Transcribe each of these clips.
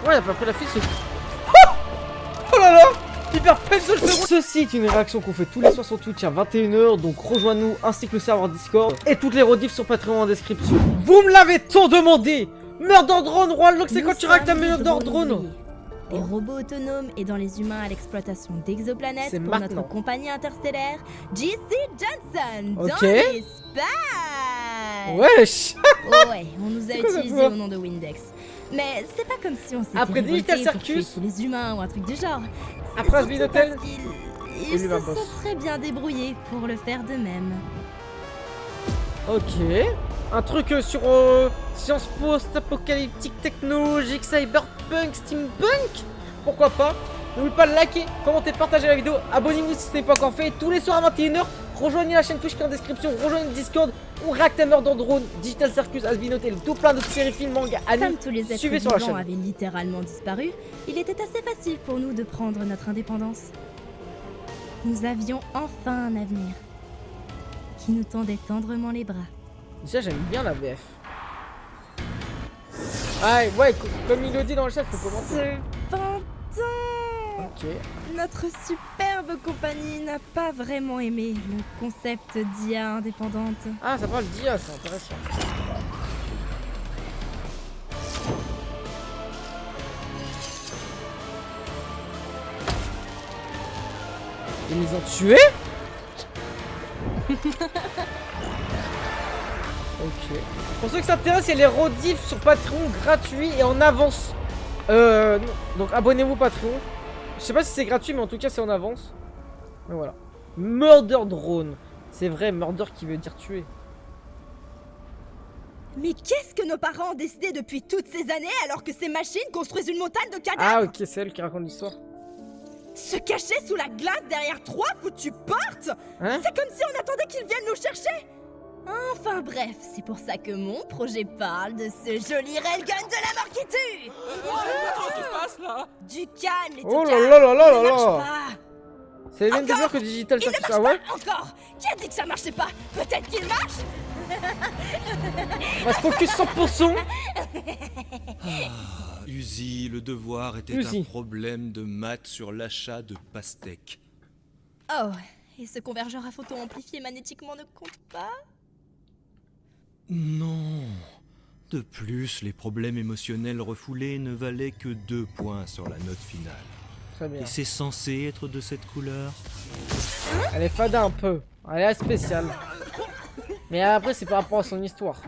Ouais, il a pas pris la fille, c'est... Oh là là, il perd peine sur le second. Ceci est une réaction qu'on fait tous les soirs sur Twitch à 21 h, donc rejoins-nous ainsi que le serveur Discord et toutes les rediffs sur Patreon en description. Vous me l'avez tant demandé. Murder Drone, Roi Lock, c'est quand tu réactes à Murder Drone? Des robots autonomes aidant les humains à l'exploitation d'exoplanètes pour maintenant. notre compagnie interstellaire JC Johnson Ok. dans l'espace. Wesh. Oh ouais, on nous a C'est quoi cette utilisés voix au nom de Windex. Mais c'est pas comme si on s'était Après révolté Digital pour tuer Circus. tous les humains ou un truc du genre. C'est Après surtout Asbinotel. parce qu'ils Et ils lui, se ma boss. sont très bien débrouillés pour le faire d'eux-mêmes. Ok. Un truc sur science post-apocalyptique, technologique, cyberpunk, steampunk. Pourquoi pas. N'oubliez pas de liker, commenter, partager la vidéo. Abonnez-vous si ce n'est pas encore fait. Tous les soirs à 21 h, rejoignez la chaîne Twitch qui est en description. Rejoignez le Discord. On réacte à Murder Drone, Digital Circus, Asbinotel, tout plein d'autres séries, films, mangas, Comme animes. tous les êtres Suivez sur la vivants chaîne. avaient littéralement disparu, il était assez facile pour nous de prendre notre indépendance. Nous avions enfin un avenir qui nous tendait tendrement les bras. Déjà, j'aime bien la VF. Ah, ouais, comme il le dit dans le chat, faut commenter. Cependant, Ok. notre superbe compagnie n'a pas vraiment aimé le concept d'IA indépendante. Ah, ça parle d'IA, c'est intéressant. Ils les ont tués. Ok. Pour ceux qui s'intéressent, il y a les rediffs sur Patreon gratuits et en avance. Non. Donc abonnez-vous Patreon. Je sais pas si c'est gratuit, mais en tout cas c'est en avance. Mais voilà. Murder Drone. C'est vrai, murder qui veut dire tuer. Mais qu'est-ce que nos parents ont décidé depuis toutes ces années alors que ces machines construisent une montagne de cadavres? Ah ok, c'est elle qui raconte l'histoire. Se cacher sous la glace derrière trois foutues portes? Hein? C'est comme si on attendait qu'ils viennent nous chercher. Enfin bref, c'est pour ça que mon projet parle de ce joli railgun de la mort qui tue. Qu'est-ce qui se passe là? Du calme, les Oh là toucans. là là là là Il ne marche là. pas. C'est les mêmes Encore développeurs que Digital Il ne Circus. marche Ah ouais? pas encore. Qui a dit que ça marchait pas? Peut-être qu'il marche. On va se focus 100%. Uzi, le devoir était Uzi. un problème de maths sur l'achat de pastèques. Oh, et ce convergeur à photo amplifié magnétiquement ne compte pas? Non. De plus, les problèmes émotionnels refoulés ne valaient que 2 points sur la note finale. Très bien. Et c'est censé être de cette couleur? Elle est fada un peu. Elle est spéciale. Mais après, c'est par rapport à son histoire.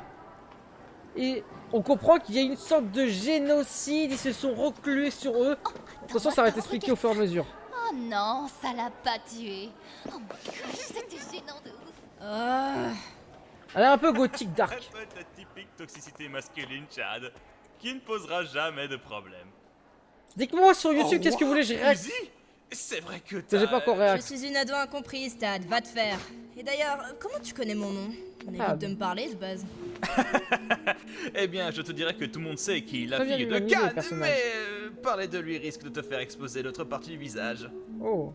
Et on comprend qu'il y a une sorte de génocide. Ils se sont reclués sur eux. De toute façon, ça va être expliqué au fur et à mesure. Oh non, ça l'a pas tué. Oh mon gosh, c'était gênant de ouf. Elle est un peu gothique dark. Ça peut être la typique toxicité masculine, Chad, qui ne posera jamais de problème. Dites-moi sur YouTube, qu'est-ce que vous voulez que je réacte? Uzi, c'est vrai que J'ai t'as... pas encore Je réacte. suis une ado incomprise, Tad, va te faire. Et d'ailleurs, comment tu connais mon nom? On évite Ah. de me parler de base. Eh bien, je te dirais que tout le monde sait qu'il est la Très bien fille de humaniser le Cannes, personnage. mais parler de lui risque de te faire exposer l'autre partie du visage. Oh.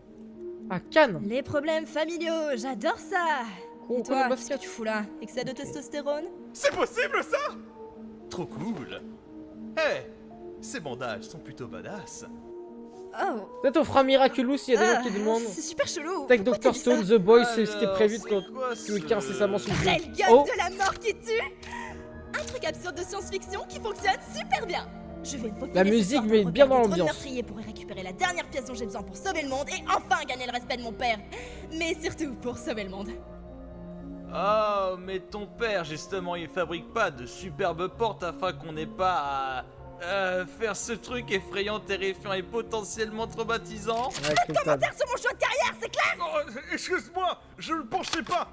Ah, Cannes. Les problèmes familiaux, j'adore ça. Oh, Et toi, le qu'est-ce que basket. tu fous là? Excès de testostérone? C'est possible, ça? Trop cool. Eh, ces bandages sont plutôt badass. Oh, Peut-être on fera Miraculous s'il y a des gens qui ah, demandent. c'est super chelou. Tech Pourquoi t'as Dr. dit ça? Stone, The Boys, c'est ce qui est prévu Alors, quand c'est quoi tu le incessamment sous le jeu. Railgun Oh. de la mort qui tue. Un truc absurde de science-fiction qui fonctionne super bien. Je vais me faufiler La ce musique soir pour met repérer bien dans le drone l'ambiance. meurtrier pour récupérer la dernière pièce dont j'ai besoin pour sauver le monde et enfin gagner le respect de mon père. Mais surtout pour sauver le monde. Oh, mais ton père, justement, il fabrique pas de superbes portes afin qu'on n'ait pas à faire ce truc effrayant, terrifiant et potentiellement traumatisant. Ouais, que t'as- Commentaire sur mon choix de carrière, c'est clair? Oh, excuse-moi, je ne pensais pas.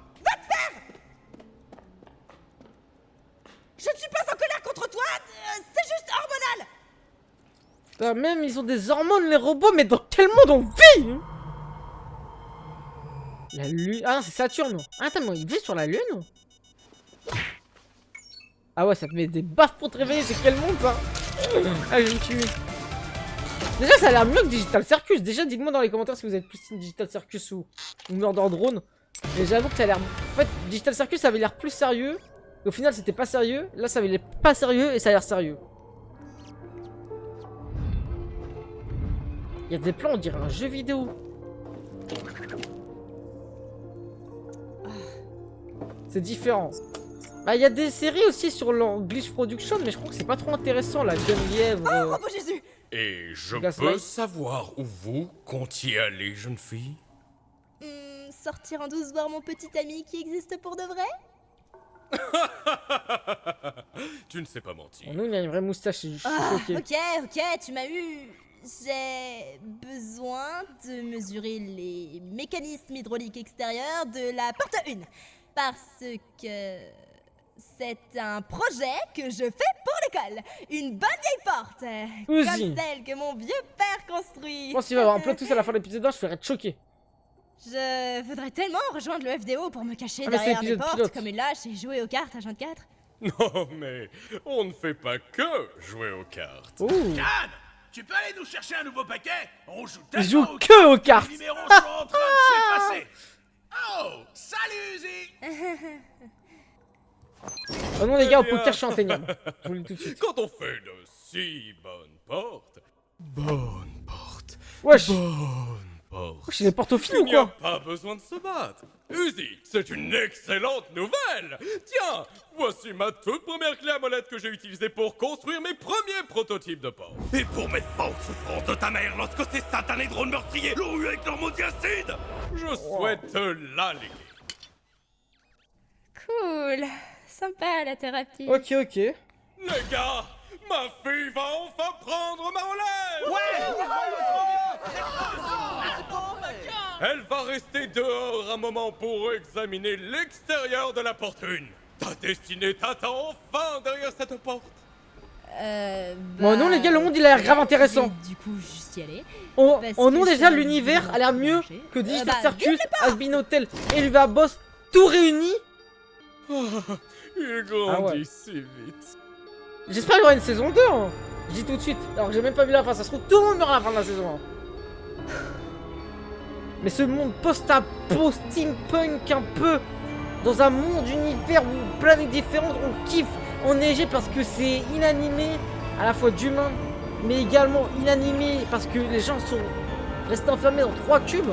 Je ne suis pas en colère contre toi, c'est juste hormonal. Putain, même ils ont des hormones les robots, mais dans quel monde on vit hein? La lune... Ah non, c'est Saturne. Ah, attends, mais il vit sur la lune? Ah ouais, ça te met des baffes pour te réveiller, c'est quel monde ça? Ah, je vais me tuer. Déjà, ça a l'air mieux que Digital Circus. Déjà, dites-moi dans les commentaires si vous êtes plus Team Digital Circus ou Murder Drone. Mais j'avoue que ça a l'air... En fait, Digital Circus, ça avait l'air plus sérieux. Et au final, c'était pas sérieux. Là, ça avait l'air pas sérieux et ça a l'air sérieux. y a des plans, on dirait un jeu vidéo. C'est différent. Bah, il y a des séries aussi sur leur Glitch Production, mais je crois que c'est pas trop intéressant, la Jeune Lièvre. Oh, mon Jésus! Et je Gaslight. peux savoir où vous comptiez aller, jeune fille? Sortir en douce voir mon petit ami qui existe pour de vrai? Tu ne sais pas mentir. Nous, il a une vraie moustache, je suis choqué. Ok, tu m'as eu. J'ai besoin de mesurer les mécanismes hydrauliques extérieurs de la porte 1. Parce que c'est un projet que je fais pour l'école. Une bonne vieille porte. Uzi. Comme celle que mon vieux père construit. Je pense qu'il va y avoir un plot twist à la fin de l'épisode 1, je ferais être choqué. Je voudrais tellement rejoindre le FDO pour me cacher Ah, mais c'est derrière des l'épisode portes pilote. comme une lâche et jouer aux cartes à 24. Non, mais on ne fait pas que jouer aux cartes. Oh. Yann, tu peux aller nous chercher un nouveau paquet? On joue Il tellement joue aux que aux cartes. Les numéros sont en train de s'effacer. Oh, salut Uzi. Oh non les gars, au Eh bien. poker je suis inteignable. Je vous le dis tout de suite. Quand on fait de si bonnes portes, Wesh, bonne porte, wesh, il est portophiles il ou n'y a quoi? pas besoin de se battre. Uzi, c'est une excellente nouvelle. Tiens, voici ma toute première clé à molette que j'ai utilisée pour construire mes premiers prototypes de portes. Et pour mettre fin aux souffrances de ta mère lorsque ces satanés drones meurtriers l'ont eu avec leur maudit acide, je souhaite te la léguer. Cool. Sympa la thérapie. Ok, ok. Les gars, ma fille va enfin prendre ma relève. Elle va rester dehors un moment pour examiner l'extérieur de la porte 1. Ta destinée t'attend enfin derrière cette porte. Bon, non les gars, le monde il a l'air grave intéressant. Du coup, juste y aller. Oh, Parce oh non que déjà ça l'univers va a l'air mieux manger. que Digital Bah, Circus, Asbin Hotel et Luva Boss, tout réunis. Il Ah grandit ouais. si vite. J'espère qu'il y aura une saison 2 hein. Je dis tout de suite, alors que j'ai même pas vu la fin, ça se trouve tout le monde meurt à la fin de la saison 1. Mais ce monde post-apo, steampunk un peu, dans un monde, univers où planètes différentes, on kiffe enneigé parce que c'est inanimé, à la fois d'humains, mais également inanimé parce que les gens sont restés enfermés dans 3 cubes.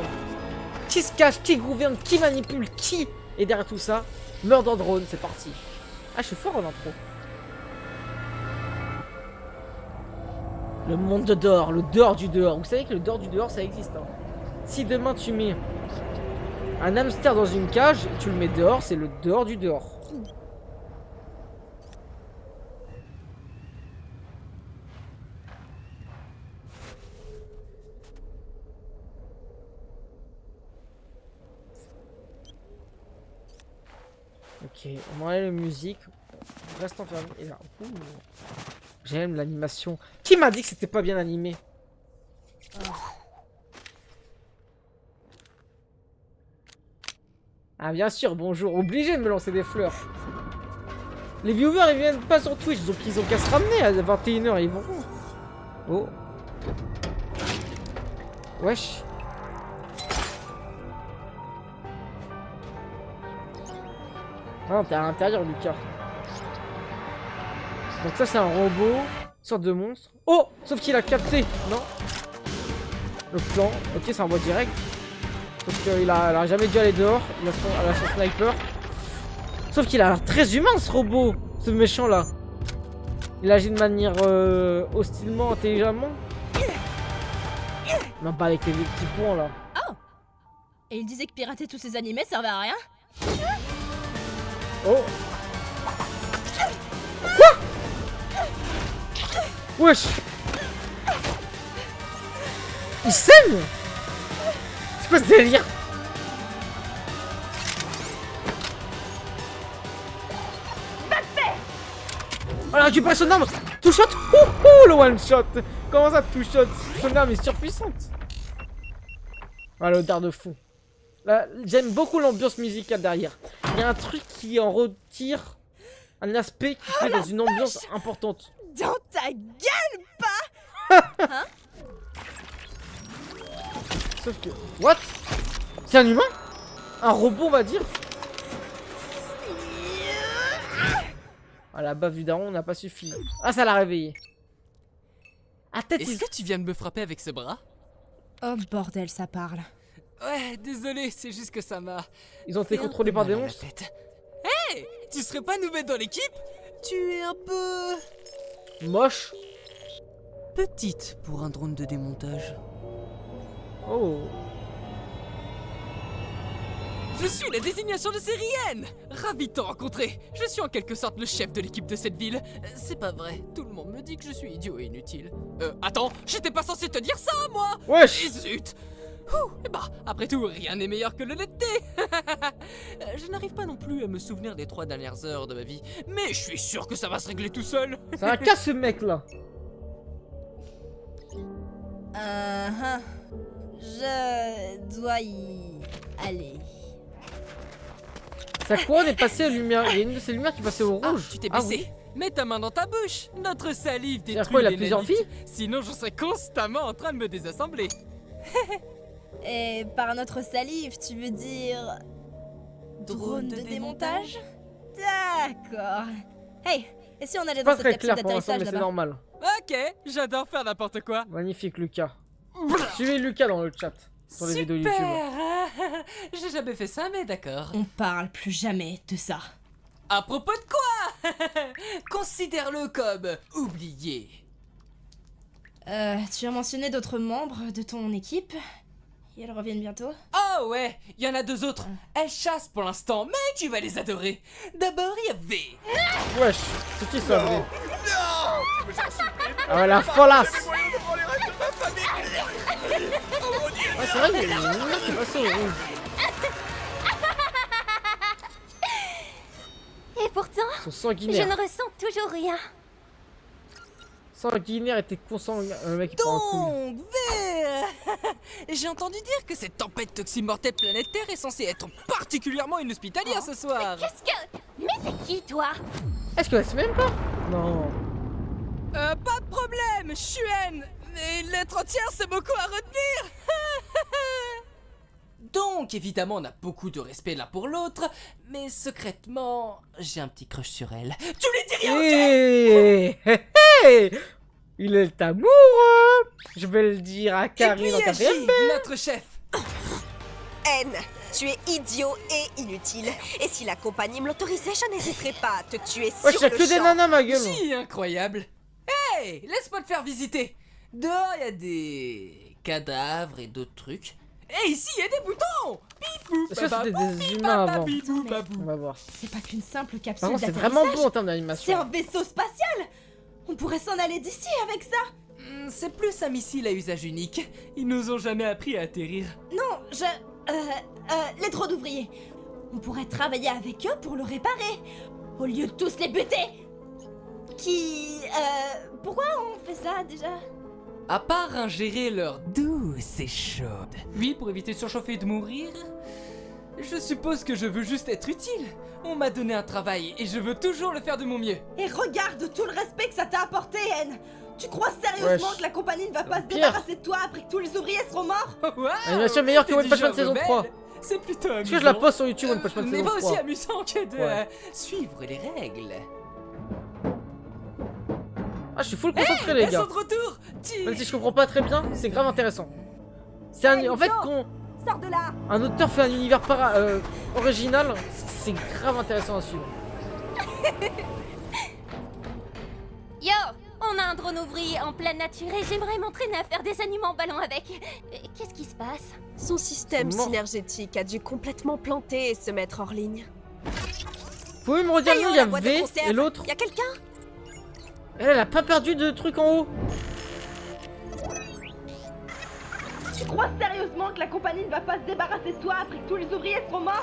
Qui se cache, qui gouverne, qui manipule, qui? Et derrière tout ça, Murder Drone, c'est parti. Ah, je suis fort en intro. Le monde de dehors, le dehors du dehors. Vous savez que le dehors du dehors, ça existe. Hein. Si demain tu mets un hamster dans une cage, tu le mets dehors, c'est le dehors du dehors. Ok, on enlève la musique, on reste enfermé. Et là, ouh. J'aime l'animation. Qui m'a dit que c'était pas bien animé? Ah bien sûr, bonjour, obligé de me lancer des fleurs. Les viewers ils viennent pas sur Twitch, donc ils ont qu'à se ramener à 21h, ils vont. Oh. Wesh. Non, t'es à l'intérieur, Lucas. Donc ça c'est un robot, une sorte de monstre. Oh, sauf qu'il a capté, non? Le plan, ok c'est un voie direct. Sauf qu'il a jamais dû aller dehors, il a son sniper. Sauf qu'il a l'air très humain ce robot, ce méchant là. Il agit de manière hostilement, intelligemment. Non pas avec les petits points là. Et il disait que pirater tous ces animés servait à rien? Oh. Quoi? Wesh. Il saigne. C'est quoi ce délire? Oh la récupération d'armes. Two shot. Le one shot. Comment ça two shot? Son arme est surpuissante. Ah l'odeur de fou. Là, j'aime beaucoup l'ambiance musicale derrière. Il y a un truc qui en retire un aspect qui fait dans une ambiance importante. Dans ta gueule! Sauf que... What? C'est un humain? Un robot on va dire? Ah la baffe du daron n'a pas suffi. Ah ça l'a réveillé. Ah peut-être Est-ce que tu viens de me frapper avec ce bras? Oh bordel, ça parle. Ouais, désolé, c'est juste que ça m'a... Ils ont été fait un contrôlés peu par des mal à la monstres. tête. Hey, tu serais pas nouvelle dans l'équipe? Tu es un peu... Moche. petite pour un drone de démontage. Oh. Je suis la désignation de Syrienne. Ravi de te rencontrer. Je suis en quelque sorte le chef de l'équipe de cette ville. C'est pas vrai, tout le monde me dit que je suis idiot et inutile. Attends, j'étais pas censé te dire ça, moi. Wesh. Et zut. Et bah, après tout, rien n'est meilleur que l'honnêteté. Je n'arrive pas non plus à me souvenir des 3 dernières heures de ma vie, mais je suis sûr que ça va se régler tout seul. C'est un cas ce mec là. Je dois y aller. Sa couronne est passée à lumière. Il y a une de ces lumières qui est passée au Ah, rouge. tu t'es Ah baissé. oui. Mets ta main dans ta bouche. Notre salive C'est-à-dire détruit quoi, il a les plusieurs nanites. filles? Sinon, je serais constamment en train de me désassembler. Et par notre salive, tu veux dire... drone de démontage? D'accord. Hey, et si on allait dans Pas cette très capsule clair pour l'instant, d'atterrissage mais c'est là-bas? normal. Ok, j'adore faire n'importe quoi. Magnifique Lucas. Suivez Lucas dans le chat. Sur les vidéos YouTube. Super. J'ai jamais fait ça, mais d'accord. On parle plus jamais de ça. À propos de quoi? Considère-le comme oublié. Tu as mentionné d'autres membres de ton équipe? Et elles reviennent bientôt? Oh ouais, il y en a 2 autres. Elles chassent pour l'instant, mais tu vas les adorer. D'abord, il y avait... Wesh, c'est qui ça? Ah ouais, la folasse. Ouais, c'est vrai, il y a une lumière qui est passée au rouge. Et pourtant, Ils sont je sanguinaires. ne ressens toujours rien. Sanguinaire était consanguin. Le mec, il prend un coup. Donc, Vert. J'ai entendu dire que cette tempête toximortelle planétaire est censée être particulièrement inhospitalière ce soir. Qu'est-ce que... Mais t'es qui, toi? Est-ce que c'est même pas? Non. Pas de problème, Chuen. Mais une lettre entière, c'est beaucoup à retenir. Donc, évidemment, on a beaucoup de respect l'un pour l'autre, mais secrètement, j'ai un petit crush sur elle. Tu lui dis rien, ok? Hey, il est amoureux. Je vais le dire à Et Karine puis en quatrième. Agi, notre chef. N, tu es idiot et inutile. Et si la compagnie me l'autorisait, je n'hésiterais pas à te tuer Wesh, sur y'a le que des champ. nanas, ma gueule. Si, incroyable. Hey, laisse-moi te faire visiter. Dehors, il y a des cadavres et d'autres trucs. Et ici, il y a des boutons. Bibou, Est-ce que c'était bababou, des bibou, humains avant? babibou, Mais- babou. On va voir. C'est pas qu'une simple Par capsule contre, c'est d'atterrissage. vraiment beau en termes C'est d'animation. un vaisseau spatial. On pourrait s'en aller d'ici avec ça. C'est plus un missile à usage unique. Ils nous ont jamais appris à atterrir. Non, les trop d'ouvriers. On pourrait travailler avec eux pour le réparer, au lieu de tous les buter. Pourquoi on fait ça déjà? À part ingérer leur douce et chaude. Oui, pour éviter de surchauffer et de mourir. Je suppose que je veux juste être utile. On m'a donné un travail et je veux toujours le faire de mon mieux. Et regarde tout le respect que ça t'a apporté, N. Tu crois sérieusement Wesh. que la compagnie ne va pas se Pire. débarrasser de toi après que tous les ouvriers seront morts? Wow, Animation meilleure que t'es One Punch Man déjà saison rebelle. 3. C'est plutôt amusant. Est-ce que je la poste sur YouTube One Punch Man mais saison pas 3? aussi amusant que de Ouais. suivre les règles. Ah, je suis full concentré, les Elles gars. sont de retour. Même si je comprends pas très bien, c'est grave intéressant. C'est en fait, quand Sors de là. un auteur fait un univers original, c'est grave intéressant à suivre. Yo, on a un drone ouvrier en pleine nature et j'aimerais m'entraîner à faire des animaux en ballon avec. Qu'est-ce qui se passe? Son système Comment synergétique a dû complètement planter et se mettre hors ligne. Vous pouvez me redire, Hey, nous, oh, il y a la boîte de V conserve. et l'autre. Y a quelqu'un? Elle a pas perdu de truc en haut. Tu crois sérieusement que la compagnie ne va pas se débarrasser de toi après que tous les ouvriers seront morts?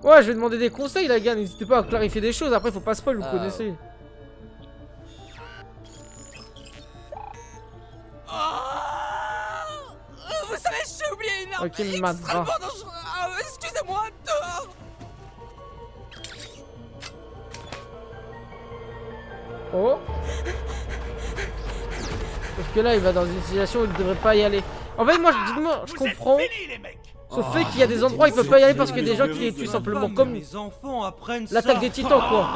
Ouais, je vais demander des conseils, la gars. N'hésitez pas à clarifier des choses. Après, faut pas spoil, vous Ah, connaissez. Vous savez, j'ai oublié une arme Ok, Madra. extrêmement dangereuse. Excusez-moi, dehors. Oh. Parce que là, il va dans une situation où il devrait pas y aller. En fait, moi, dites-moi, je comprends. Fini, les mecs. Sauf fait qu'il y a des endroits où il peut pas y aller parce qu'il y a des gens qui les tuent simplement, comme Les enfants apprennent l'attaque ça. des titans, quoi.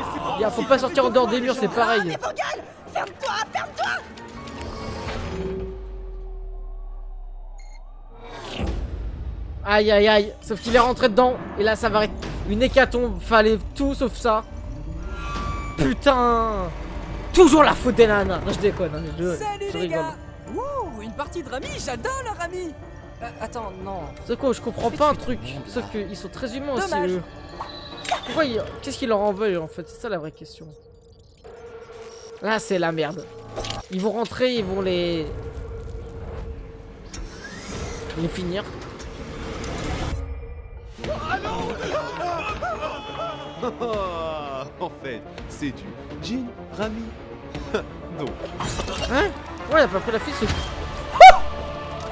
Faut pas sortir en dehors des murs, c'est pareil. Mais Vangal, Ferme-toi, ferme-toi! Aïe aïe aïe, sauf qu'il est rentré dedans. Et là ça va être une hécatombe. Fallait tout sauf ça. Putain. Toujours la faute des nanas. Non je déconne, hein, Salut je les rigole. gars. Ouh, une partie de Rami, j'adore le Rami. Attends, non. C'est quoi, je comprends pas un truc. Sauf qu'ils sont très humains aussi Dommage. eux. Pourquoi qu'est-ce qu'ils leur en veulent en fait? C'est ça la vraie question. Là c'est la merde. Ils vont rentrer, ils vont les finir. En fait, c'est du Jin Rami. Donc, Hein? Ouais, il a pas pris la fille, c'est...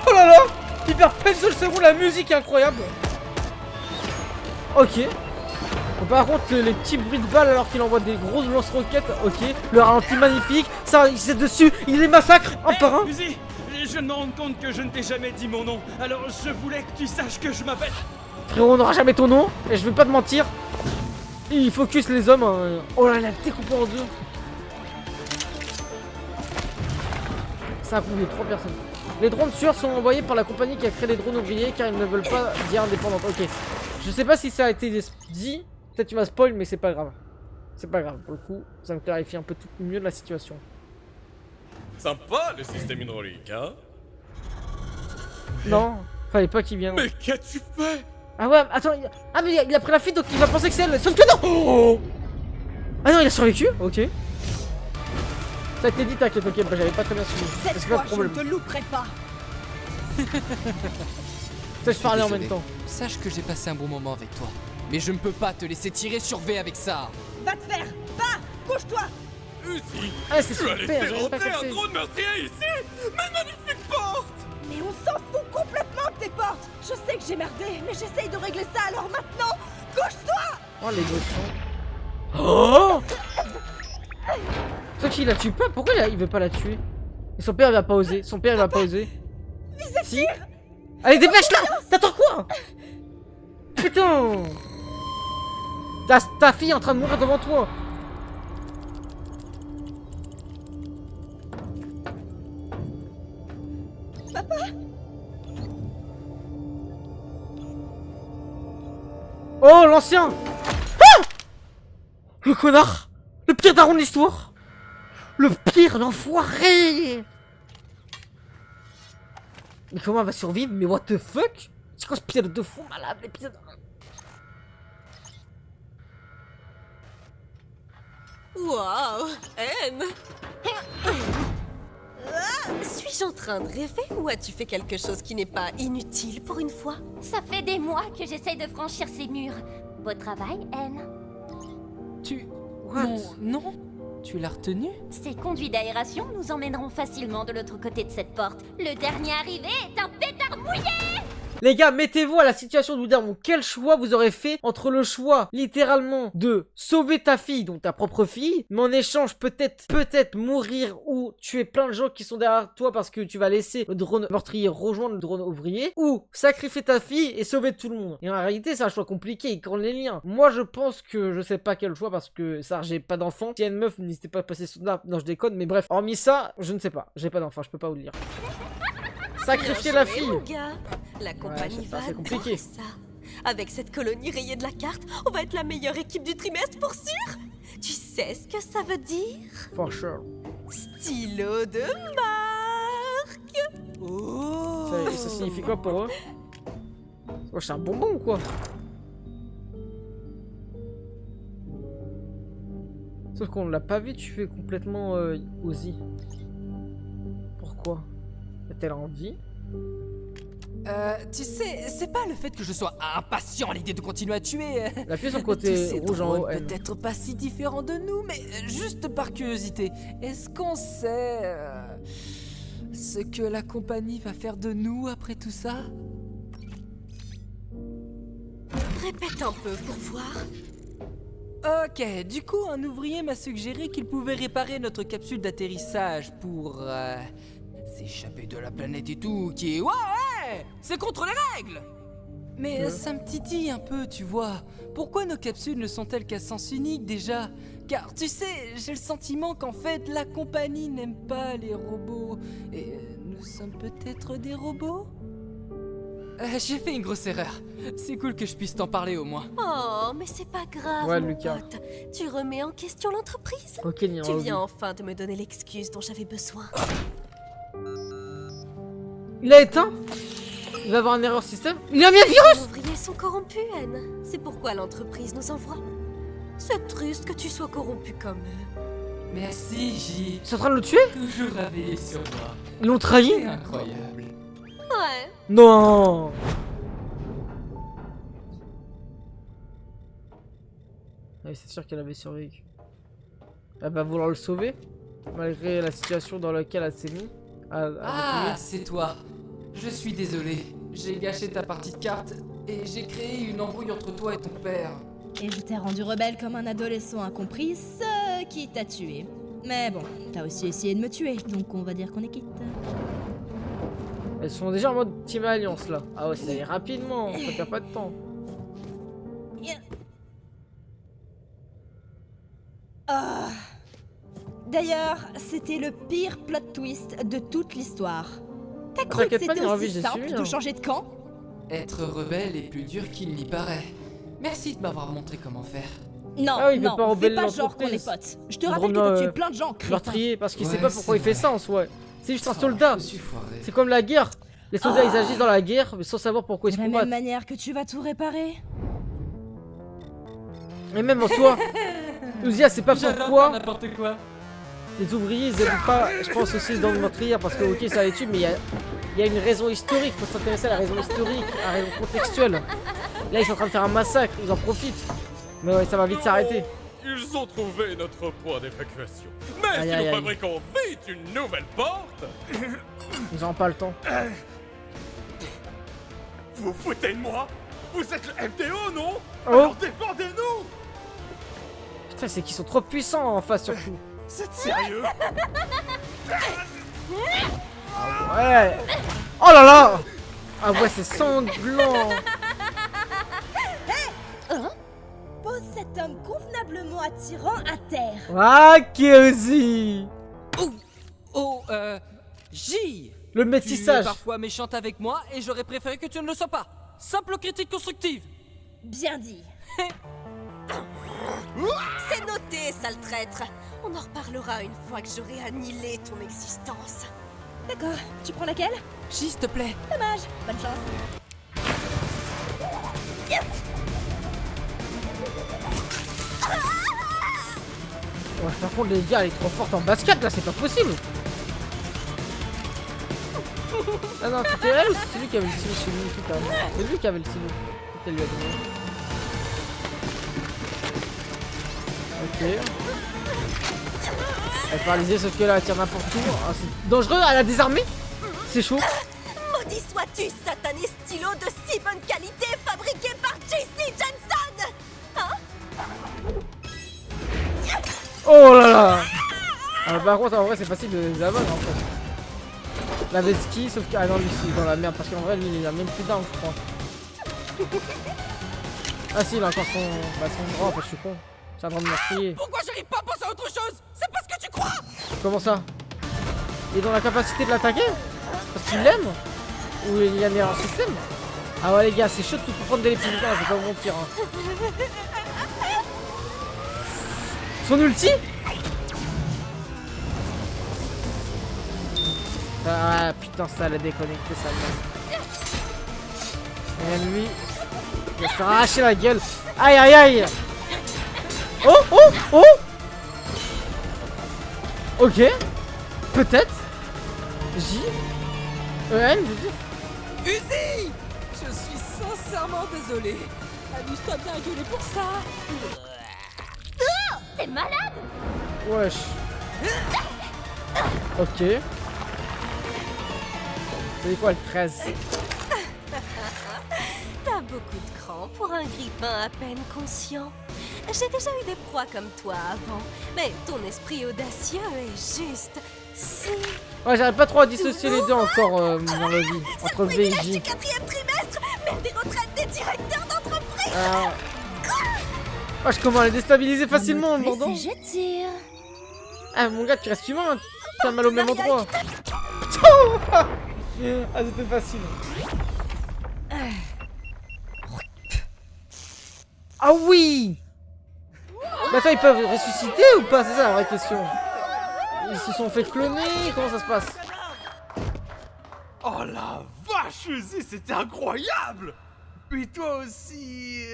Oh là là! Hyper pencil, c'est bon, la musique est incroyable! Ok. Bon, par contre, les petits bruits de balles alors qu'il envoie des grosses lance-roquettes, ok. Le ralenti magnifique, ça, il s'est dessus, il les massacre un par un. Uzi, je me rends compte que je ne t'ai jamais dit mon nom, alors je voulais que tu saches que je m'appelle... Frérot, on n'aura jamais ton nom, et je vais pas te mentir. Il focus les hommes. Hein. Oh là, il a découpé en deux. Ça a combien 3 personnes. Les drones sûrs sont envoyés par la compagnie qui a créé les drones ouvriers car ils ne veulent pas dire indépendante. Ok. Je sais pas si ça a été dit. Peut-être tu m'as spoil, mais c'est pas grave. C'est pas grave. Pour le coup, ça me clarifie un peu tout mieux de la situation. Sympa le système hydraulique, hein? Non, fallait pas qu'il vienne. Mais qu'as-tu fait? Ah ouais, attends. Ah, mais il a pris la fuite donc il va penser que c'est elle. Sauf que non! Oh ah non, il a survécu? Ok. Ça a été dit, t'inquiète, ok, bah j'avais pas très bien suivi. Cette C'est pas fois, le je problème. ne te louperai pas. Ça, je parlais en même temps. Sache que j'ai passé un bon moment avec toi. Mais je ne peux pas te laisser tirer sur V avec ça. Va te faire. Va. Couche-toi. Uzi, Ah, c'est tu as laissé super, j'avais pas rentrer capté. un drone meurtrier ici? Mais magnifique porte! Mais on s'en fout complètement de tes portes. Je sais que j'ai merdé, mais j'essaye de régler ça, alors maintenant, couche-toi. Oh, l'émotion. Oh! Sauf qu'il la tue pas, pourquoi il veut pas la tuer? Et son père il va pas oser, son père il va pas oser. Si. Allez, dépêche-la! T'attends quoi? Putain! Ta fille est en train de mourir devant toi! Papa? Oh, l'ancien! Ah! Le connard! Le pire daron de l'histoire! Le pire, l'enfoiré! Mais comment elle va survivre? Mais what the fuck? C'est quoi ce épisode de fou malade, l'épisode? Waouh, Anne! Suis-je en train de rêver ou as-tu fait quelque chose qui n'est pas inutile pour une fois? Ça fait des mois que j'essaye de franchir ces murs. Beau travail, Anne. What? Non? Tu l'as retenu? Ces conduits d'aération nous emmèneront facilement de l'autre côté de cette porte. Le dernier arrivé est un pétard mouillé! Les gars, mettez-vous à la situation de vous dire, bon, quel choix vous aurez fait entre le choix, littéralement, de sauver ta fille, donc ta propre fille, mais en échange, peut-être mourir ou tuer plein de gens qui sont derrière toi parce que tu vas laisser le drone meurtrier rejoindre le drone ouvrier, ou sacrifier ta fille et sauver tout le monde. Et en réalité, c'est un choix compliqué, il corne les liens. Moi, je pense que je sais pas quel choix parce que ça, j'ai pas d'enfant. Si y a une meuf, n'hésitez pas à passer sur là. Non, je déconne, mais bref, hormis ça, je ne sais pas. J'ai pas d'enfant, je peux pas vous le dire. Sacrifier la fille. Mon gars. La compagnie je sais pas, va c'est compliqué. adorer ça. Avec cette colonie rayée de la carte, on va être la meilleure équipe du trimestre pour sûr. Tu sais ce que ça veut dire? For sure. Stylo de marque. Oh! Ça signifie quoi pour eux? Oh, c'est un bonbon ou quoi? Sauf qu'on l'a pas vu tuer complètement Ozzy. Pourquoi? A-t-elle envie? Tu sais, c'est pas le fait que je sois impatient à l'idée de continuer à tuer. La pièce en Tu côté sais, rouge en haut, drone N. peut-être pas si différent de nous, mais juste par curiosité, est-ce qu'on sait ce que la compagnie va faire de nous après tout ça? Répète un peu pour voir. Ok, du coup, un ouvrier m'a suggéré qu'il pouvait réparer notre capsule d'atterrissage pour s'échapper de la planète et tout, qui est... Ouais, c'est contre les règles! Mais ça me titille un peu, tu vois. Pourquoi nos capsules ne sont-elles qu'à sens unique déjà? Car tu sais, j'ai le sentiment qu'en fait, la compagnie n'aime pas les robots. Et nous sommes peut-être des robots? J'ai fait une grosse erreur. C'est cool que je puisse t'en parler au moins. Oh, mais c'est pas grave, Ouais, mon Lucas. pote. Tu remets en question l'entreprise. Ok, Tu Niro. viens enfin de me donner l'excuse dont j'avais besoin. Il a éteint? Il va avoir un erreur système? Il a mis un virus! Les ouvriers sont corrompus, Anne. C'est pourquoi l'entreprise nous envoie. C'est triste que tu sois corrompu comme eux. Merci, J. Ils sont en train de le tuer? Toujours réveillé sur moi. Ils l'ont trahi? C'est incroyable. Ouais. Non! Ouais, c'est sûr qu'elle avait survécu. Elle va vouloir le sauver, malgré la situation dans laquelle elle s'est mise. Ah, c'est toi. Je suis désolé. J'ai gâché ta partie de cartes et j'ai créé une embrouille entre toi et ton père. Et je t'ai rendu rebelle comme un adolescent incompris, ce qui t'a tué. Mais bon, t'as aussi essayé de me tuer, donc on va dire qu'on est quitte. Elles sont déjà en mode Team Alliance là. Ah ouais, ça y est rapidement, ça perd pas de temps. Ah. D'ailleurs, c'était le pire plot twist de toute l'histoire. T'as cru que T'inquiète pas, c'était Niravi, aussi j'ai simple suivi, de hein. changer de camp? Être rebelle est plus dur qu'il n'y paraît. Merci de m'avoir montré comment faire. Non, Ah oui, il peut non, pas fais rebeller pas genre qu'on est l'entreprise. potes. Je te Il rappelle que drôle, t'as tué plein de gens, crétin. Meurtrier, parce qu'il sait Ouais, pas pourquoi il c'est fait vrai. ça en soi. C'est juste un Oh, soldat. je me suis foiré. C'est comme la guerre. Les soldats ils agissent dans la guerre, mais sans savoir pourquoi ils De se la même combattent. manière que tu vas tout réparer. Et même en soi, Uzia, c'est pas J'adore faire pourquoi n'importe quoi. les ouvriers ils aiment pas, je pense aussi dans le meurtrière, parce que ok ça les tue, mais il y a une raison historique, faut s'intéresser à la raison historique, à la raison contextuelle. Là ils sont en train de faire un massacre, ils en profitent. Mais ouais, ça va vite s'arrêter. Ils ont trouvé notre point d'évacuation. Mais Aïe, si aïe, nous aïe. fabriquons vite une nouvelle porte... Ils ont pas le temps. Vous foutez de moi? Vous êtes le FDO, non? Oh. Alors défendez-nous! Putain, c'est qu'ils sont trop puissants en face surtout. C'est sérieux? Ouais. Oh là là. Ah ouais, c'est sanglant. Pose cet homme convenablement attirant à terre. Ah, Kyozi. Oh, J. Le Tu es métissage. parfois méchante avec moi et j'aurais préféré que tu ne le sois pas. Simple critique constructive. Bien dit. C'est noté, sale traître. On en reparlera une fois que j'aurai annihilé ton existence. D'accord, tu prends laquelle? J, s'il te plaît. Dommage, bonne chance. Ouais, par contre, les gars, elle est trop forte en basket là, c'est pas possible. Ah non, c'était elle ou c'était lui qui avait le stylo chez lui tout à l'heure? C'est lui qui avait le stylo. Peut-être lui a donné. Ok. Elle est paralysée, sauf que là, elle tire n'importe où. Ah, c'est dangereux, elle a désarmé. C'est chaud. Maudit sois-tu, satané stylo de si bonne qualité fabriqué par JC Jensen! Oh là là. Ah, par contre, en vrai, c'est facile de les avoir en fait. La Veski, sauf que. Ah non, lui, c'est dans la merde. Parce qu'en vrai, lui, il a même plus d'armes, je crois. Ah si, il a encore son. Bah, son bras, en fait, je suis con. C'est un drame de meurtrier. Pourquoi j'arrive pas à penser à autre chose? C'est parce que tu crois. Comment ça? Il est dans la capacité de l'attaquer? Parce qu'il l'aime? Ou il y a un meilleur système? Ah ouais les gars, c'est chaud de tout prendre des l'épilepsie, je vais pas vous mentir. Hein. Son ulti? Ah putain, ça l'a déconnecté, ça merde. Et lui, il va se faire arracher la gueule. Aïe aïe aïe. Oh oh oh. Ok. Peut-être. J. EN, je veux dire. Uzi! Je suis sincèrement désolé. Amuse-toi bien à gueuler pour ça. T'es malade? Wesh. Ok. C'est quoi le 13? T'as beaucoup de cran pour un grippin à peine conscient. J'ai déjà eu des proies comme toi avant, mais ton esprit audacieux est juste si... Ouais, j'arrive pas trop à dissocier les deux encore dans la vie. Entre V et Privilège du J. 4e trimestre, mais des retraites dédiées Ah. Wesh, comment elle est déstabilisée facilement en Mais mordant. je tire. Ah mon gars, tu restes humain, hein. T'as mal au même endroit. Ah, c'était facile. Ah oui. Mais attends, ils peuvent ressusciter ou pas? C'est ça la vraie question. Ils se sont fait cloner, comment ça se passe? Oh la vache, Uzi, c'était incroyable! Puis toi aussi.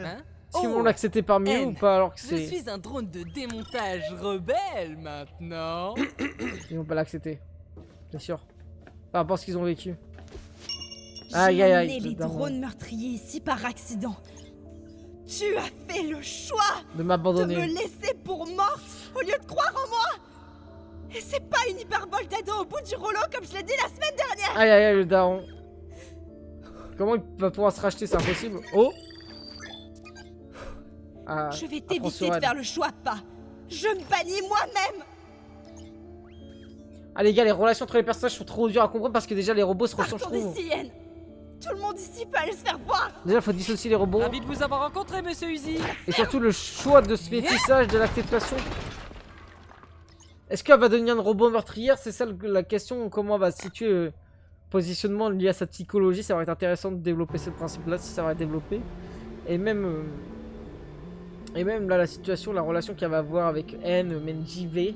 Hein? Est-ce qu'ils vont l'accepter parmi eux ou pas alors que Je c'est... suis un drone de démontage rebelle maintenant. Ils vont pas l'accepter. Bien sûr. Par rapport à ce qu'ils ont vécu. Aïe aïe aïe. J'ai amené les drones meurtriers ici par accident. Tu as fait le choix De de m'abandonner. me laisser pour morte au lieu de croire en moi. Et c'est pas une hyperbole d'ado au bout du rouleau comme je l'ai dit la semaine dernière. Aïe aïe aïe le daron. Comment il va pouvoir se racheter? C'est impossible. Oh. Ah, Je vais apprends t'éviter sur de elle. faire le choix pas. Je me bannis moi-même. Ah les gars, les relations entre les personnages sont trop dures à comprendre parce que déjà les robots se ressemblent, je Partons trouve. d'ici, Yen. Tout le monde ici peut aller se faire voir. Déjà, faut dissocier les robots. Ravi de vous avoir rencontré, monsieur Uzi. Et surtout le choix de ce métissage, de l'acceptation. Est-ce qu'elle va devenir une robot meurtrière? C'est ça la question. Comment elle va se situer positionnement lié à sa psychologie? Ça va être intéressant de développer ce principe-là, si ça va être développé. Et même là, la situation, la relation qu'elle va avoir avec N, même JV.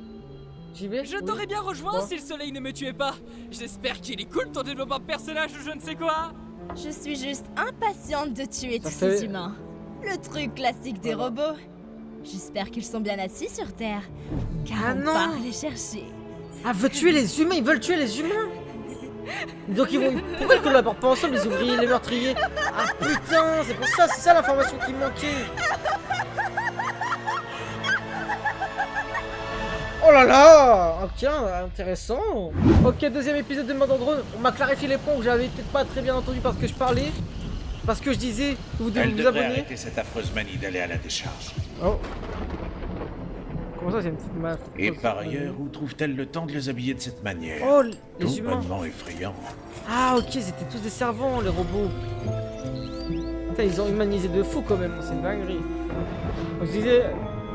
JV? Je t'aurais bien rejoint Quoi? si le soleil ne me tuait pas. J'espère qu'il est cool ton développement de personnage ou je ne sais quoi. Je suis juste impatiente de tuer Ça tous fait- ces humains. Le truc classique des robots. J'espère qu'ils sont bien assis sur Terre. Car Ah on non. part les chercher. Ah, veut tuer les humains, ils veulent tuer les humains. Donc ils vont... Pourquoi ils collaborent pas ensemble, les ouvriers, les meurtriers? Ah putain, c'est pour ça, c'est ça l'information qui manquait. Oh là là. Ok, intéressant. Ok, deuxième épisode de Mode en Drone. On m'a clarifié les points où j'avais peut-être pas très bien entendu parce que je parlais. Parce que je disais que vous devez Elle vous devrait abonner. arrêter cette affreuse manie d'aller à la décharge. Oh. Comment ça, c'est une petite meuf? Et par ailleurs, où trouve-t-elle le temps de les habiller de cette manière? Oh, les Tout humains. bonnement effrayant. Ah ok, c'était tous des servants, les robots. Putain, ils ont humanisé de fou quand même, c'est une dinguerie. Donc,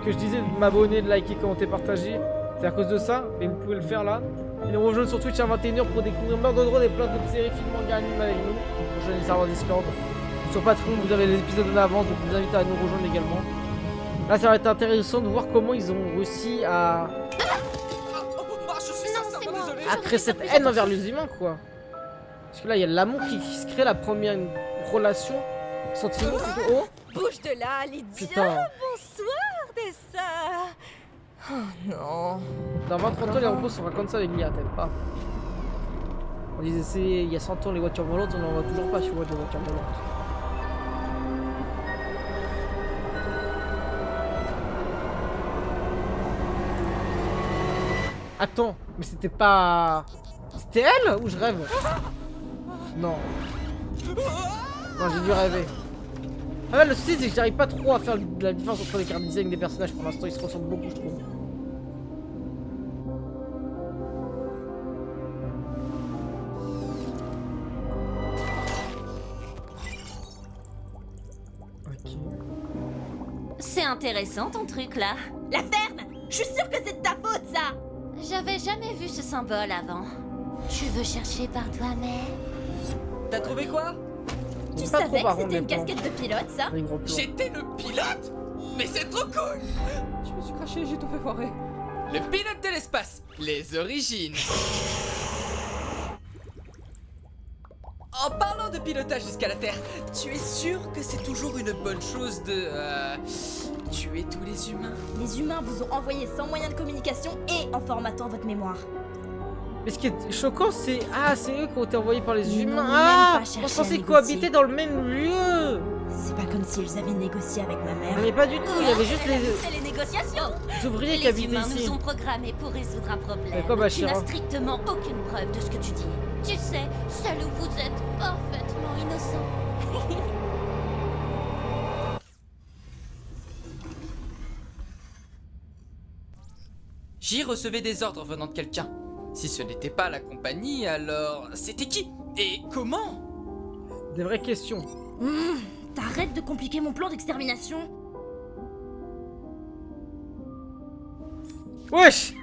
je disais de m'abonner, de liker, commenter, partager. C'est à cause de ça, mais vous pouvez le faire là. Et nous rejoindre sur Twitch à 21h pour découvrir Mode en Drone et plein d'autres séries, films, mangas, animes avec nous. Rejoignez les serveurs Discord. Sur Patreon, vous avez les épisodes en avance, donc je vous invite à nous rejoindre également. Là, ça va être intéressant de voir comment ils ont réussi à créer cette haine envers les humains, quoi. Parce que là, il y a l'amour qui se crée, la première relation, sentiment, plutôt. Oh, Bouge de là, Lydia. putain. Bonsoir, Tessa. Oh non. Dans 20-30 ans, les robots sont comme ça avec l'IA, t'aimes pas. On disait, c'est il y a 100 ans, les voitures volantes, on n'en voit toujours pas sur les voitures volantes. Attends, mais c'était pas... C'était elle ou je rêve? Non. Non, j'ai dû rêver. Ah ouais, le souci c'est que j'arrive pas trop à faire la différence entre les cartes design des personnages. Pour l'instant, ils se ressemblent beaucoup, je trouve. Ok. C'est intéressant ton truc là. La ferme. Je suis sûre que c'est de ta faute, ça. J'avais jamais vu ce symbole avant. Tu veux chercher par toi-même? T'as trouvé quoi? Tu Pas trop, savais que par contre, c'était une les plans. casquette de pilote, ça? Les gros plans. J'étais le pilote? Mais c'est trop cool! Je me suis craché, j'ai tout fait foirer. Le pilote de l'espace, les origines. En parlant de pilotage jusqu'à la Terre, tu es sûr que c'est toujours une bonne chose de tuer tous les humains? Les humains vous ont envoyé sans moyen de communication et en formatant votre mémoire. Mais ce qui est choquant, c'est... Ah, c'est eux qui ont été envoyés par les Ils humains. n'ont même Ah, pas cherché on à pensait négocier. cohabiter dans le même lieu. C'est pas comme s'ils avaient négocié avec ma mère. Mais pas du tout, il y avait juste C'est les négociations. les ouvriers qui Les habitaient humains ici. nous ont programmés pour résoudre un problème. Mais quoi, Tu n'as Bachira? strictement aucune preuve de ce que tu dis. Tu sais, seul où vous êtes parfaitement innocent. J'y recevais des ordres venant de quelqu'un. Si ce n'était pas la compagnie, alors c'était qui? Et comment? Des vraies questions. T'arrêtes de compliquer mon plan d'extermination. Wesh.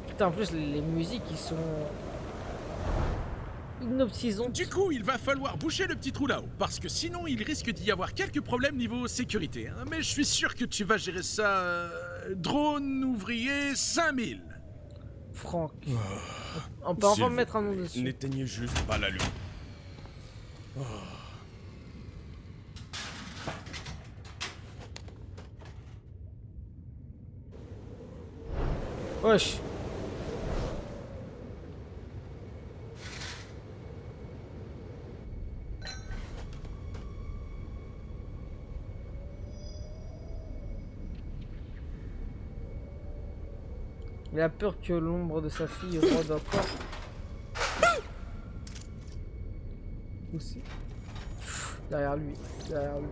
Putain, en plus, les musiques, ils sont... hypnotisantes. Du coup, il va falloir boucher le petit trou là-haut, parce que sinon, il risque d'y avoir quelques problèmes niveau sécurité. Hein. Mais je suis sûr que tu vas gérer ça... Drone ouvrier 5000. Franck. On peut enfin mettre un nom dessus. N'éteignez juste pas la lune. Oh. Wesh. Il a peur que l'ombre de sa fille rôde encore. Où c'est? Derrière lui, derrière lui.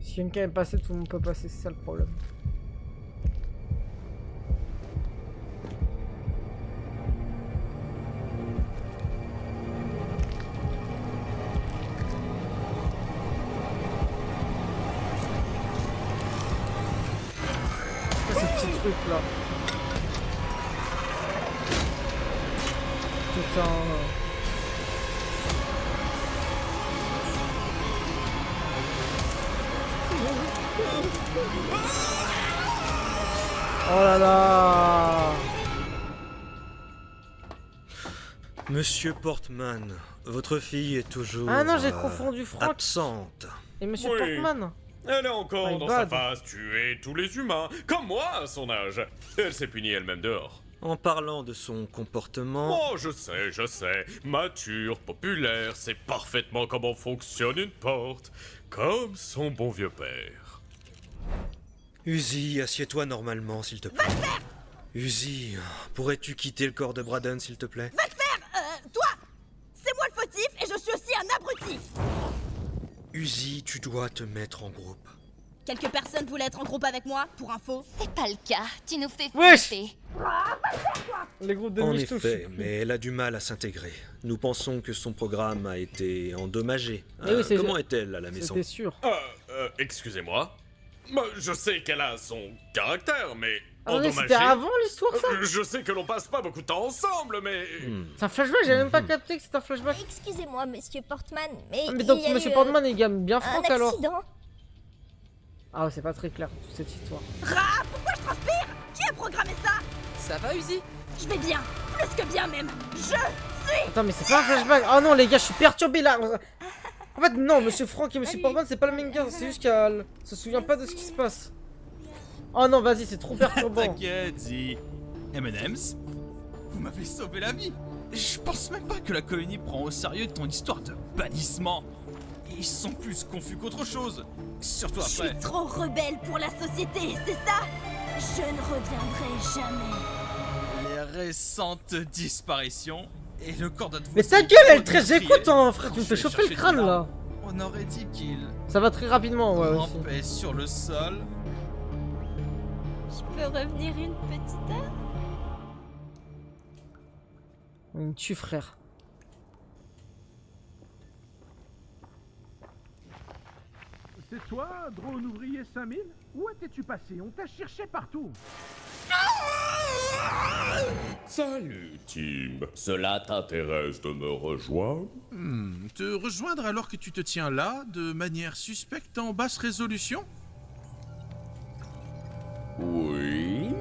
Si quelqu'un est passé, tout le monde peut passer, c'est ça le problème. Truc là. Putain. Oh là là. Monsieur Portman, votre fille est toujours... Ah non, j'ai confondu Franck. Absente. Et Monsieur Portman. Elle est encore My dans bad. sa phase tuer tous les humains, comme moi à son âge. Elle s'est punie elle-même dehors. En parlant de son comportement... Oh, je sais. Mature, populaire, c'est parfaitement comment fonctionne une porte. Comme son bon vieux père. Uzi, assieds-toi normalement, s'il te plaît. Va te faire! Uzi, pourrais-tu quitter le corps de Braden, s'il te plaît? Va te faire! Toi! C'est moi le fautif et je suis aussi un abruti! Uzi, tu dois te mettre en groupe. Quelques personnes voulaient être en groupe avec moi, pour info. C'est pas le cas, tu nous fais Wesh. flipper. Les groupes de En miches touchent. effet, mais elle a du mal à s'intégrer. Nous pensons que son programme a été endommagé. Eh oui, c'est- comment est-elle à la maison? C'était sûr. Excusez-moi. Moi, je sais qu'elle a son caractère, mais Ah oui, endommagé... c'était avant l'histoire ça? Je sais que l'on passe pas beaucoup de temps ensemble, mais... C'est un flashback, j'avais même pas capté que c'était un flashback. Excusez-moi, monsieur Portman, mais. Ah, mais donc il y a Monsieur eu, Portman il gagne bien Franck un alors. accident. Ah ouais, c'est pas très clair toute cette histoire. Ra, pourquoi je transpire? Qui a programmé ça? Ça va, Uzi? Je vais bien, plus que bien même. Je suis... Attends, mais c'est pas un flashback. Oh non les gars, je suis perturbé là. En fait non, Monsieur Franck et Monsieur Portman c'est pas le même gars, c'est juste qu'elle se souvient pas de ce qui se passe. Oh non, vas-y, c'est trop perturbant. T'inquiète, Zi. M&M's, vous m'avez sauvé la vie. Je pense même pas que la colonie prend au sérieux ton histoire de bannissement. Ils sont plus confus qu'autre chose. Surtout Je après. suis trop rebelle pour la société, c'est ça? Je ne reviendrai jamais. Les récentes disparitions et le corps d'un de vos Mais ta amis gueule, elle trop très meurtrier. écoute hein, frère, tu me Je fais vais chauffer le chercher crâne des là. armes. On aurait dit qu'il Ça va très rapidement, ouais. aussi. rampait sur le sol. Je peux revenir une petite heure? Il me tue, frère. C'est toi, drone ouvrier 5000? Où étais-tu passé? On t'a cherché partout. Salut, Tim. Cela t'intéresse de me rejoindre? Te rejoindre alors que tu te tiens là, de manière suspecte en basse résolution? Oui.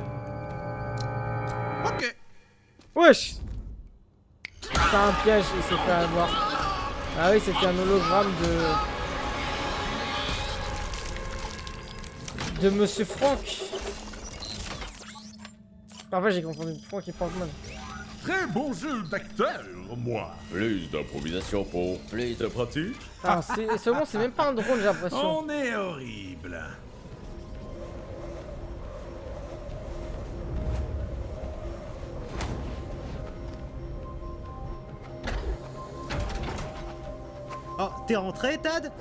Ok. Wesh. C'était un piège, il s'est fait avoir. Ah oui, c'était un hologramme de Monsieur Franck. Parfois j'ai confondu Franck et Portman. Très bon jeu d'acteur, moi. Plus d'improvisation pour plus de pratique? Ah, seulement c'est même pas un drone, j'ai l'impression. On est horrible. Oh, t'es rentré, Tad?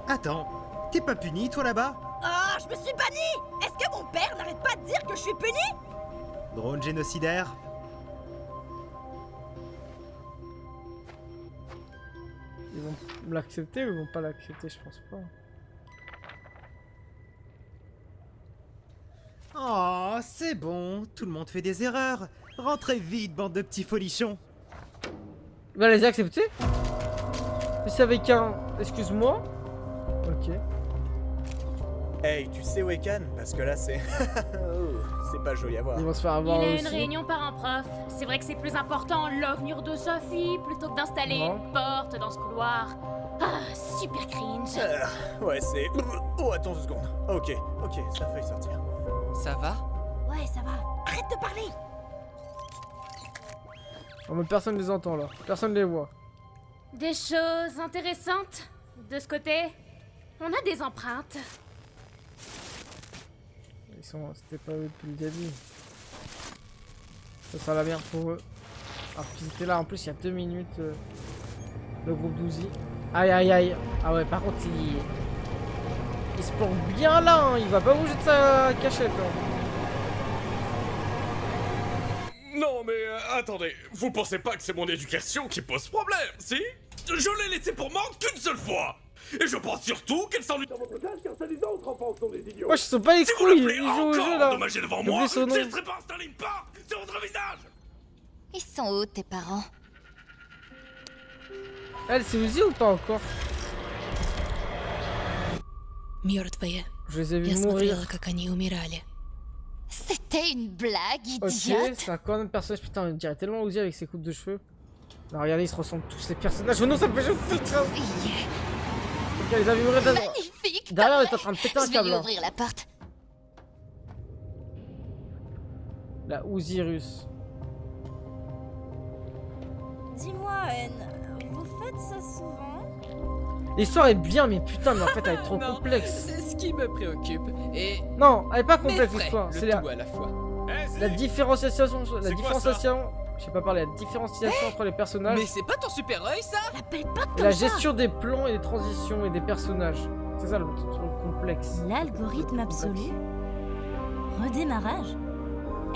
Attends, t'es pas puni, toi, là-bas? Ah, je me suis banni! Est-ce que mon père n'arrête pas de dire que je suis puni? Drone génocidaire? Ils vont l'accepter ou ils vont pas l'accepter, je pense pas. Oh, c'est bon, tout le monde fait des erreurs. Rentrez vite, bande de petits folichons. Il va les accepter? Mais c'est avec un... Excuse-moi? Ok. Hey, tu sais Wekan? Parce que là c'est... c'est pas joli à voir. Ils vont se faire avoir Il a aussi. une réunion par un prof. C'est vrai que c'est plus important l'avenir de sa fille plutôt que d'installer une porte dans ce couloir. Ah, super cringe. Ouais, c'est... Oh, attends 2 secondes. Ok, ça a failli sortir. Ça va? Ouais, ça va. Arrête de parler. En mode personne les entend là. Personne les voit. Des choses intéressantes de ce côté. On a des empreintes. C'était pas eux depuis le début. Ça sent la merde pour eux. Alors qu'ils étaient là en plus il y a 2 minutes. Le groupe d'Uzi. Aïe aïe aïe. Ah ouais par contre il se planque bien là hein. Il va pas bouger de sa cachette hein. Non mais attendez, vous pensez pas que c'est mon éducation qui pose problème, si? Je l'ai laissé pour morte qu'une seule fois. Et je pense surtout qu'elle s'ennuie dans votre classe car ça les autres enfants sont des idiots. Moi je sais pas les couilles, ils jouent au jeu là. Endommagé devant moi, je ne laisserai pas installer une part sur votre visage. Ils sont où tes parents? Elle c'est Uzi ou pas encore? Je les ai vus mourir. C'était une blague, Ok, idiote. c'est un quand même personnage, putain, on dirait tellement Uzi avec ses coupes de cheveux. Alors regardez, ils se ressemblent tous les personnages. Oh non, ça me fait chaud. Ok, les a vus mourir Magnifique. derrière, elle est en train de péter un Je vais câble. lui là. ouvrir la porte. La Uzi russe. Dis-moi, Anne, vous faites ça souvent? L'histoire est bien, mais putain, mais en fait, elle est trop Non, complexe. C'est ce qui me préoccupe. Et. Non, elle est pas complexe m'effraie, l'histoire. le C'est la... tout à la fois. la différenciation. La C'est quoi, différenciation. Je sais pas parler, la différenciation entre les personnages. Mais c'est pas ton super œil ça? L'appelle pas Et comme la ça. gestion des plans et des transitions et des personnages. C'est ça le truc complexe. L'algorithme absolu? Redémarrage?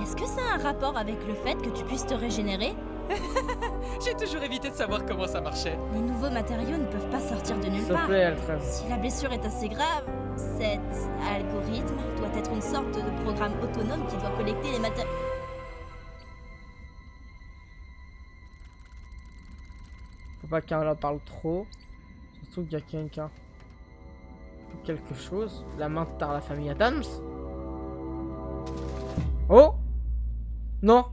Est-ce que ça a un rapport avec le fait que tu puisses te régénérer? J'ai toujours évité de savoir comment ça marchait. Les nouveaux matériaux ne peuvent pas sortir de nulle S'il te part. plaît, Altrez. Si la blessure est assez grave, cet algorithme doit être une sorte de programme autonome qui doit collecter les matériaux. Faut pas qu'un là parle trop. Surtout qu'il y a quelqu'un. Quelque chose. La main de la famille Adams. Oh! Non!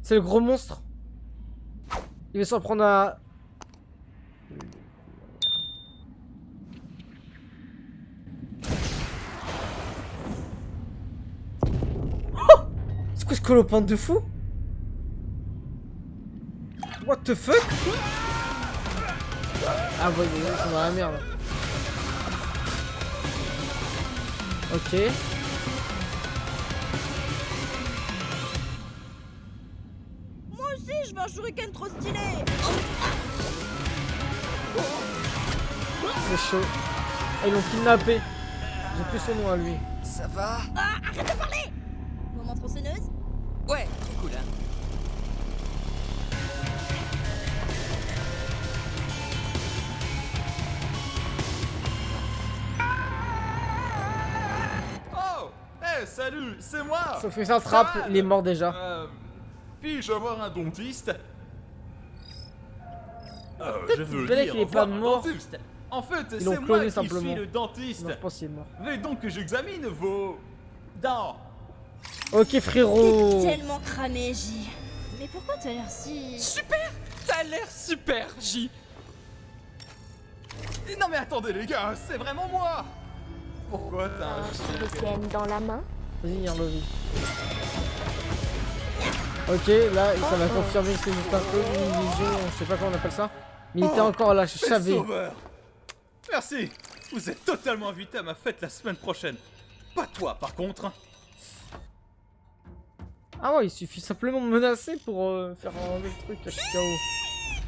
C'est le gros monstre. Il va s'en prendre à... Oh! C'est quoi ce colopante de fou? What the fuck? Ah ouais, ils sont dans la merde. Ok. Moi aussi, je veux un shuriken trop stylé. C'est chaud. Ah, ils l'ont kidnappé. J'ai plus son nom à lui. Ça va? Ah, arrête de parler. Moment tronçonneuse? Ouais, trop cool hein. Oh! Hey, salut, c'est moi! Sauf que ça attrape, il est mort déjà. Puis-je avoir un dentiste? Je veux Belek, dire, il est pas voir un mort. dentiste. En fait, Ils c'est l'ont moi cloné qui simplement. suis le dentiste. Non, je pense qu'il est mort. Veuillez donc que j'examine vos dents. Ok frérot. T'es tellement cramé, J. Mais pourquoi t'as l'air si... Super! T'as l'air super, J! Non mais attendez les gars, c'est vraiment moi! Pourquoi t'as un shuriken dans la main? Vas-y, Yarlovi. Ok, là, ça va confirmer que c'est juste un peu une illusion, je sais pas comment on appelle ça. Mais il était encore là, je savais. Sauveur. Merci. Vous êtes totalement invité à ma fête la semaine prochaine. Pas toi par contre. Ah ouais, il suffit simplement de menacer pour faire enlever le truc à Chicago.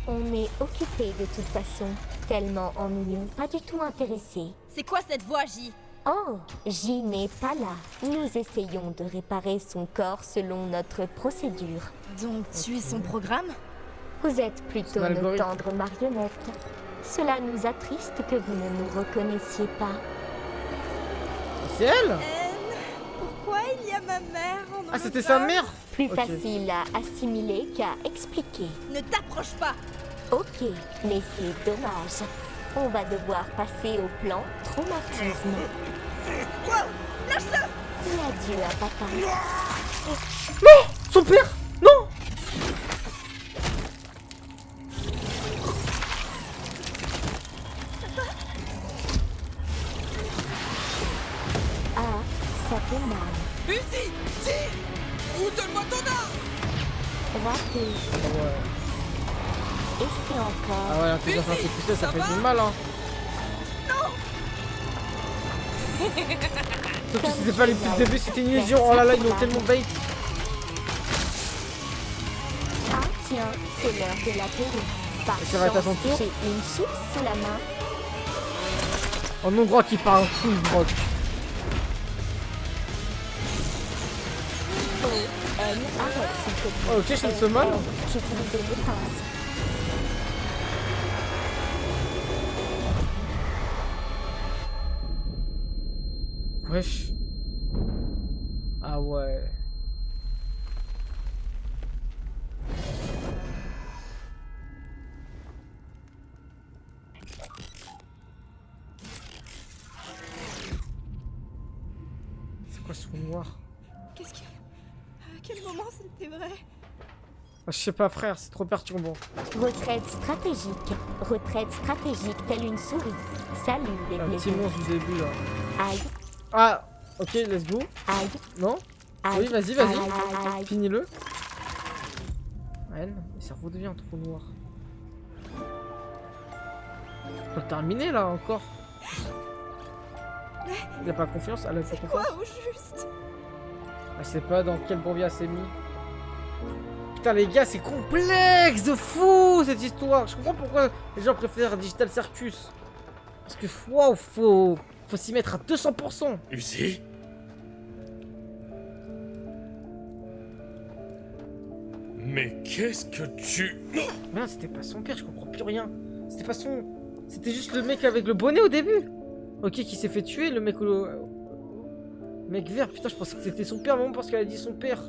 On est occupé de toute façon. Tellement ennuyeux, pas du tout intéressé. C'est quoi cette voix, J? Oh, J n'est pas là. Nous essayons de réparer son corps selon notre procédure. Donc tu es son programme? Vous êtes plutôt C'est nos l'algorithme. tendres marionnettes. Cela nous attriste que vous ne nous reconnaissiez pas. C'est elle? Pourquoi il y a ma mère en Ah, c'était sa mère? Plus Ok. facile à assimiler qu'à expliquer. Ne t'approche pas. Ok, mais c'est dommage. On va devoir passer au plan traumatisme. Wow, lâche-le. Et adieu à papa. Non! Son père! Non! Ah, ça fait mal. Uzi, tire ou donne-moi ton arme. Raté. Et c'est encore. Ah ouais, l'intelligence artificielle, ça fait du mal, hein. Surtout si c'est pas les depuis le début, c'était une illusion. Oh là là, ils l'ont tellement bait. Ah tiens, c'est l'heure de l'apéro. Par Ça va être à son chance, tour. j'ai une chips sous la main. En hongrois qui parle full broc. Elle arrête s'il te plaît. Oh, ok, je suis une mal. J'utilise les pinces. Wesh. Ah ouais. C'est quoi ce trou noir? Qu'est-ce que... À quel moment c'était vrai? Ah, je sais pas frère, c'est trop perturbant. Retraite stratégique. Retraite stratégique telle une souris. Salut les Un petit plaisirs. monstre du début là. Aïe. Ah, ok, let's go. Aïe. Non? Aïe. Oui, vas-y, Aïe, aïe, vas-y. aïe. Finis-le. Ouais, mais ça redevient un trou noir. Faut le terminer là encore. Il a pas confiance, elle a pas confiance. Quoi au juste? Elle sait pas dans quel bourbier elle s'est mis. Putain les gars, c'est complexe de fou cette histoire. Je comprends pourquoi les gens préfèrent Digital Circus. Parce que waouh, faut s'y mettre à 200%. Uzi? Mais qu'est-ce que tu... Merde, c'était pas son père, je comprends plus rien. C'était pas son... C'était juste le mec avec le bonnet au début. Ok, qui s'est fait tuer, le mec au... Mec vert, putain, je pensais que c'était son père, vraiment parce qu'elle a dit son père.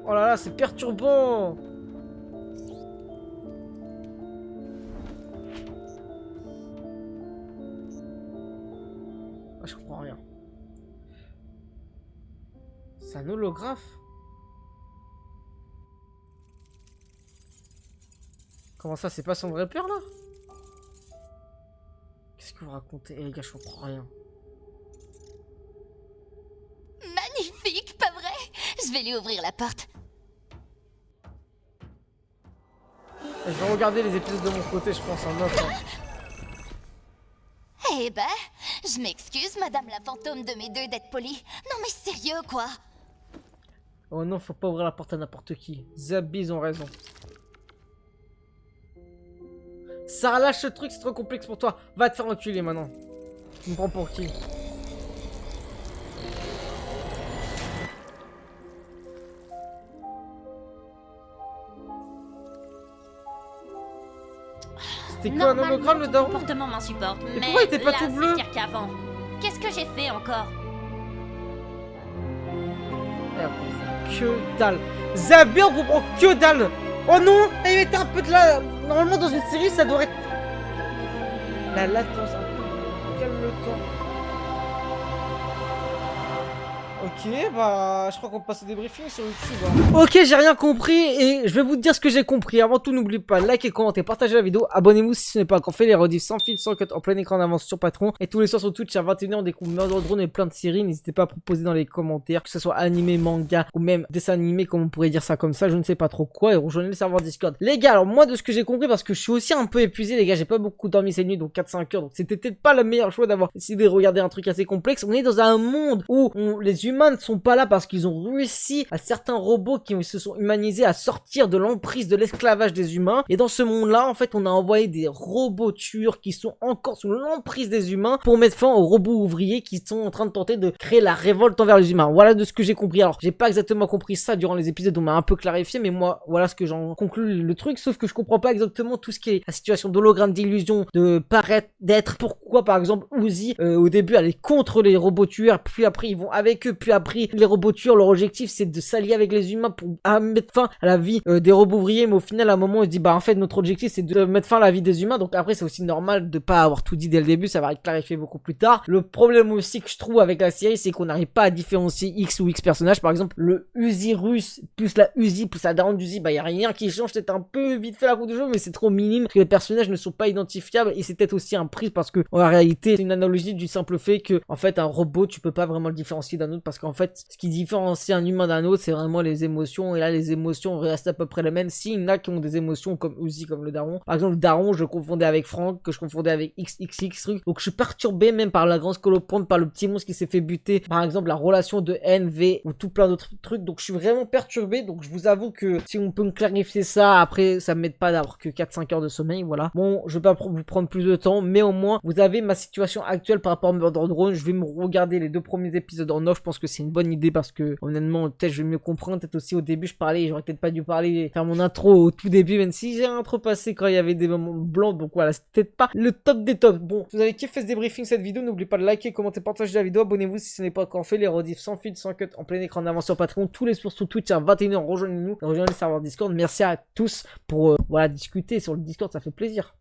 Oh là là, c'est perturbant. Ah, je comprends rien. C'est un holographe? Comment ça, c'est pas son vrai père là? Qu'est-ce que vous racontez? Eh les gars, je comprends rien. Magnifique, pas vrai? Je vais lui ouvrir la porte. Je vais regarder les épisodes de mon côté, je pense, en off. Hein. Eh ben, je m'excuse, madame la fantôme de mes deux d'être polie. Non mais sérieux, quoi? Oh non, faut pas ouvrir la porte à n'importe qui. Zabi, ils ont raison. Ça relâche ce truc, c'est trop complexe pour toi. Va te faire enculer maintenant. Tu me prends pour qui? C'était quoi un hologramme le ton daron? comportement m'insupporte, mais pourquoi il était pas là, tout bleu? c'est pire qu'avant. Qu'est-ce que j'ai fait encore? Que dalle. Zabi, on comprend que dalle. Oh non, il mettait un peu de la... Normalement dans une série ça devrait être... La latence un peu. Calme-toi. Ok, bah je crois qu'on passe au débriefing sur YouTube. Hein. Ok, j'ai rien compris et je vais vous dire ce que j'ai compris. Avant tout, n'oubliez pas, likez, commentez, partagez la vidéo. Abonnez-vous si ce n'est pas encore fait. Les rediffs sans fil, sans cut, en plein écran d'avance sur Patreon. Et tous les soirs sur Twitch à 21h, on découvre Murder Drone et plein de séries. N'hésitez pas à proposer dans les commentaires, que ce soit animé, manga ou même dessin animé, comme on pourrait dire ça comme ça. Je ne sais pas trop quoi. Et rejoignez le serveur Discord. Les gars, alors moi de ce que j'ai compris, parce que je suis aussi un peu épuisé, les gars, j'ai pas beaucoup dormi cette nuit, donc 4-5 heures. Donc c'était peut-être pas le meilleur choix d'avoir décidé de regarder un truc assez complexe. On est dans un monde où les humains humains ne sont pas là parce qu'ils ont réussi à certains robots qui se sont humanisés à sortir de l'emprise de l'esclavage des humains. Et dans ce monde-là, en fait, on a envoyé des robots tueurs qui sont encore sous l'emprise des humains pour mettre fin aux robots ouvriers qui sont en train de tenter de créer la révolte envers les humains. Voilà de ce que j'ai compris. Alors, j'ai pas exactement compris ça durant les épisodes, on m'a un peu clarifié, mais moi, voilà ce que j'en conclus le truc, sauf que je comprends pas exactement tout ce qui est la situation d'hologramme, d'illusion, de paraître, d'être. Pourquoi, par exemple, Uzi, au début, elle est contre les robots tueurs, puis après, ils vont avec eux, puis après, les robots tueurs, leur objectif, c'est de s'allier avec les humains pour mettre fin à la vie des robots ouvriers, mais au final, à un moment, on se dit, bah, en fait, notre objectif, c'est de mettre fin à la vie des humains, donc après, c'est aussi normal de pas avoir tout dit dès le début, ça va être clarifié beaucoup plus tard. Le problème aussi que je trouve avec la série, c'est qu'on n'arrive pas à différencier X ou X personnages. Par exemple, le Uzi russe, plus la Uzi, plus la daronne d'Uzi, bah, y a rien qui change, c'est un peu vite fait la roue du jeu, mais c'est trop minime que les personnages ne sont pas identifiables, et c'est peut-être aussi un prix parce que, en réalité, c'est une analogie du simple fait que, en fait, un robot, tu peux pas vraiment le différencier d'un autre, parce qu'en fait, ce qui différencie un humain d'un autre, c'est vraiment les émotions, et là, les émotions restent à peu près les mêmes. S'il y en a qui ont des émotions comme Uzi, comme le daron. Par exemple, le daron, je le confondais avec Franck, que je confondais avec XXX truc. Donc, je suis perturbé même par la grande scolopendre, par le petit monstre qui s'est fait buter, par exemple, la relation de NV, ou tout plein d'autres trucs. Donc, je suis vraiment perturbé. Donc, je vous avoue que si on peut me clarifier ça, après, ça m'aide pas d'avoir que 4-5 heures de sommeil, voilà. Bon, je vais pas vous prendre plus de temps, mais au moins, vous avez ma situation actuelle par rapport à Murder Drone. Je vais me regarder les 2 premiers épisodes en off. Je pense que c'est une bonne idée parce que, honnêtement, peut-être je vais mieux comprendre. Peut-être aussi au début, je parlais, j'aurais peut-être pas dû parler, faire mon intro au tout début, même si j'ai un intro passé quand il y avait des moments blancs. Donc voilà, c'est peut-être pas le top des tops. Bon, si vous avez kiffé ce débriefing, cette vidéo, n'oubliez pas de liker, commenter, partager la vidéo, abonnez-vous si ce n'est pas encore fait. Les rediffs sans fil, sans cut, en plein écran d'avance sur Patreon, tous les sources sur Twitch à 21h, rejoignez-nous, rejoignez le serveur Discord. Merci à tous pour voilà, discuter sur le Discord, ça fait plaisir.